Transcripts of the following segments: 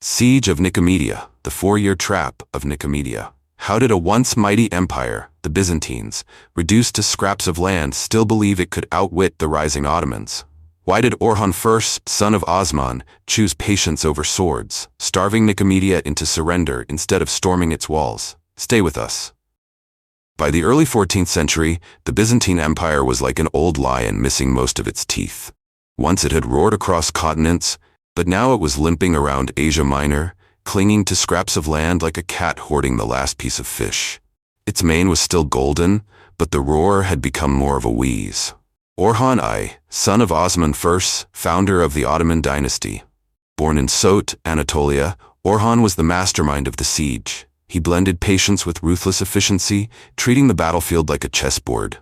Siege of Nicomedia, the 4-year trap of Nicomedia. How did a once mighty empire, the Byzantines, reduced to scraps of land, still believe it could outwit the rising Ottomans? Why did Orhan I, son of Osman, choose patience over swords, starving Nicomedia into surrender instead of storming its walls? Stay with us. By the early 14th century, the Byzantine Empire was like an old lion missing most of its teeth. Once it had roared across continents, but now it was limping around Asia Minor, clinging to scraps of land like a cat hoarding the last piece of fish. Its mane was still golden, but the roar had become more of a wheeze. Orhan I, son of Osman I, founder of the Ottoman dynasty. Born in Sot, Anatolia, Orhan was the mastermind of the siege. He blended patience with ruthless efficiency, treating the battlefield like a chessboard.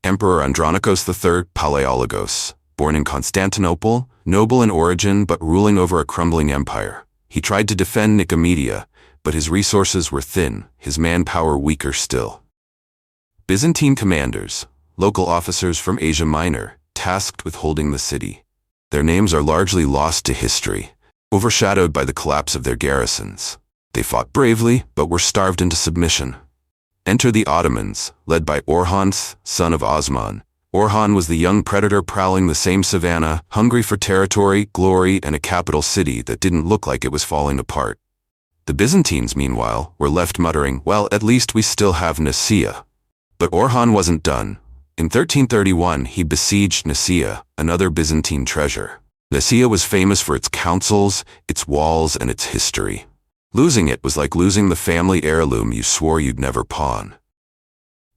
Emperor Andronikos III, Palaiologos, born in Constantinople, noble in origin but ruling over a crumbling empire. He tried to defend Nicomedia, but his resources were thin, his manpower weaker still. Byzantine commanders, local officers from Asia Minor, tasked with holding the city. Their names are largely lost to history, overshadowed by the collapse of their garrisons. They fought bravely, but were starved into submission. Enter the Ottomans, led by Orhan I, son of Osman. Orhan was the young predator prowling the same savanna, hungry for territory, glory, and a capital city that didn't look like it was falling apart. The Byzantines, meanwhile, were left muttering, well, at least we still have Nicaea. But Orhan wasn't done. In 1331, he besieged Nicaea, another Byzantine treasure. Nicaea was famous for its councils, its walls, and its history. Losing it was like losing the family heirloom you swore you'd never pawn.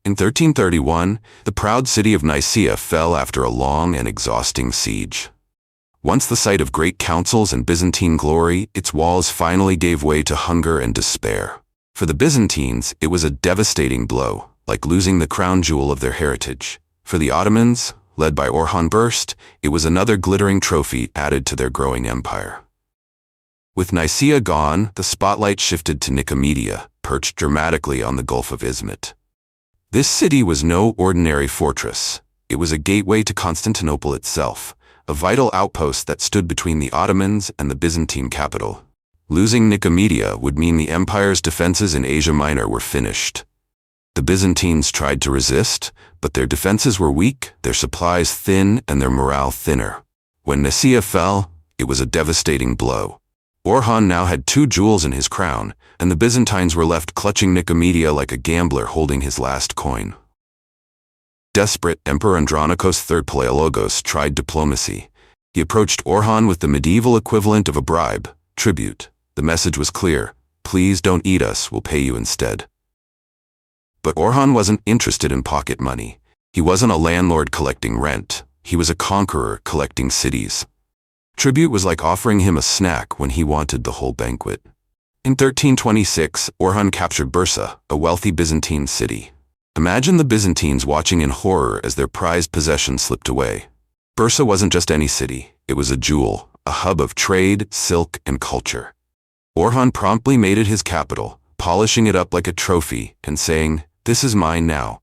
In 1331, the proud city of Nicaea fell after a long and exhausting siege. Once the site of great councils and Byzantine glory, its walls finally gave way to hunger and despair. For the Byzantines, it was a devastating blow, like losing the crown jewel of their heritage. For the Ottomans, led by Orhan I, it was another glittering trophy added to their growing empire. With Nicaea gone, the spotlight shifted to Nicomedia, perched dramatically on the Gulf of Izmit. This city was no ordinary fortress. It was a gateway to Constantinople itself, a vital outpost that stood between the Ottomans and the Byzantine capital. Losing Nicomedia would mean the empire's defenses in Asia Minor were finished. The Byzantines tried to resist, but their defenses were weak, their supplies thin, and their morale thinner. When Nicaea fell, it was a devastating blow. Orhan now had 2 jewels in his crown, and the Byzantines were left clutching Nicomedia like a gambler holding his last coin. Desperate, Emperor Andronikos III Palaiologos tried diplomacy. He approached Orhan with the medieval equivalent of a bribe, tribute. The message was clear: please don't eat us, we'll pay you instead. But Orhan wasn't interested in pocket money. He wasn't a landlord collecting rent. He was a conqueror collecting cities. Tribute was like offering him a snack when he wanted the whole banquet. In 1326, Orhan captured Bursa, a wealthy Byzantine city. Imagine the Byzantines watching in horror as their prized possession slipped away. Bursa wasn't just any city. It was a jewel, a hub of trade, silk, and culture. Orhan promptly made it his capital, polishing it up like a trophy and saying, "This is mine now."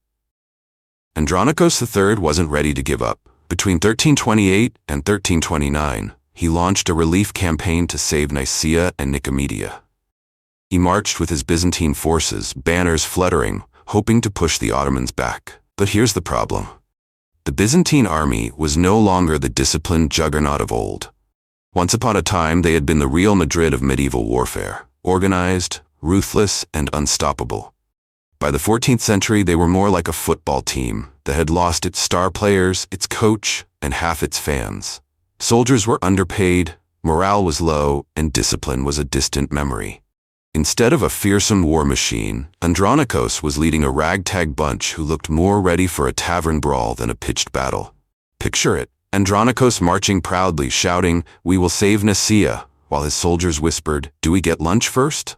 Andronikos III wasn't ready to give up. Between 1328 and 1329, he launched a relief campaign to save Nicaea and Nicomedia. He marched with his Byzantine forces, banners fluttering, hoping to push the Ottomans back. But here's the problem. The Byzantine army was no longer the disciplined juggernaut of old. Once upon a time, they had been the Real Madrid of medieval warfare, organized, ruthless, and unstoppable. By the 14th century, they were more like a football team that had lost its star players, its coach, and half its fans. Soldiers were underpaid, morale was low, and discipline was a distant memory. Instead of a fearsome war machine, Andronikos was leading a ragtag bunch who looked more ready for a tavern brawl than a pitched battle. Picture it, Andronikos marching proudly, shouting, "We will save Nicaea," while his soldiers whispered, "Do we get lunch first?"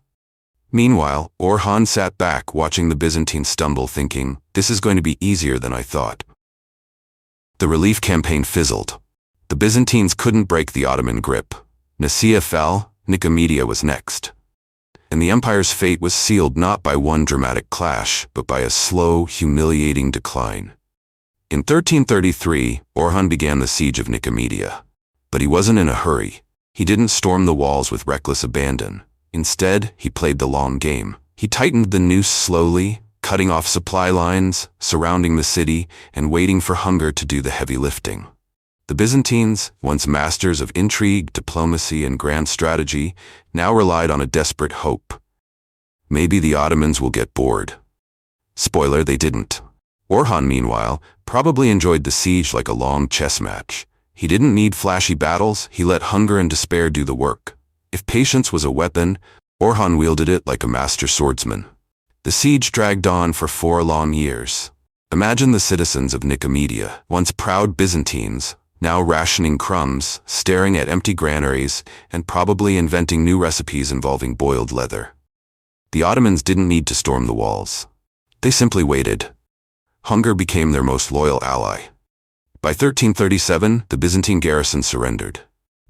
Meanwhile, Orhan sat back watching the Byzantines stumble, thinking, "This is going to be easier than I thought." The relief campaign fizzled. The Byzantines couldn't break the Ottoman grip. Nicaea fell, Nicomedia was next. And the empire's fate was sealed not by one dramatic clash, but by a slow, humiliating decline. In 1333, Orhan began the siege of Nicomedia. But he wasn't in a hurry. He didn't storm the walls with reckless abandon. Instead, he played the long game. He tightened the noose slowly, cutting off supply lines, surrounding the city, and waiting for hunger to do the heavy lifting. The Byzantines, once masters of intrigue, diplomacy, and grand strategy, now relied on a desperate hope. Maybe the Ottomans will get bored. Spoiler, they didn't. Orhan, meanwhile, probably enjoyed the siege like a long chess match. He didn't need flashy battles, he let hunger and despair do the work. If patience was a weapon, Orhan wielded it like a master swordsman. The siege dragged on for 4 long years. Imagine the citizens of Nicomedia, once proud Byzantines, now rationing crumbs, staring at empty granaries, and probably inventing new recipes involving boiled leather. The Ottomans didn't need to storm the walls. They simply waited. Hunger became their most loyal ally. By 1337, the Byzantine garrison surrendered.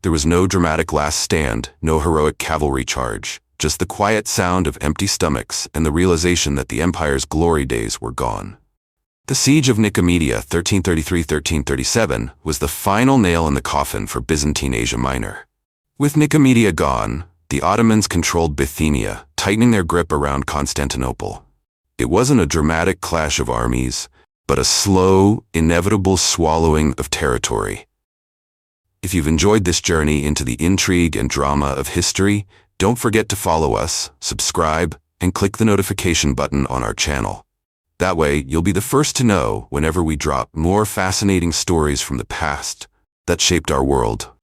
There was no dramatic last stand, no heroic cavalry charge, just the quiet sound of empty stomachs and the realization that the empire's glory days were gone. The Siege of Nicomedia, 1333–1337, was the final nail in the coffin for Byzantine Asia Minor. With Nicomedia gone, the Ottomans controlled Bithynia, tightening their grip around Constantinople. It wasn't a dramatic clash of armies, but a slow, inevitable swallowing of territory. If you've enjoyed this journey into the intrigue and drama of history, don't forget to follow us, subscribe, and click the notification button on our channel. That way, you'll be the first to know whenever we drop more fascinating stories from the past that shaped our world.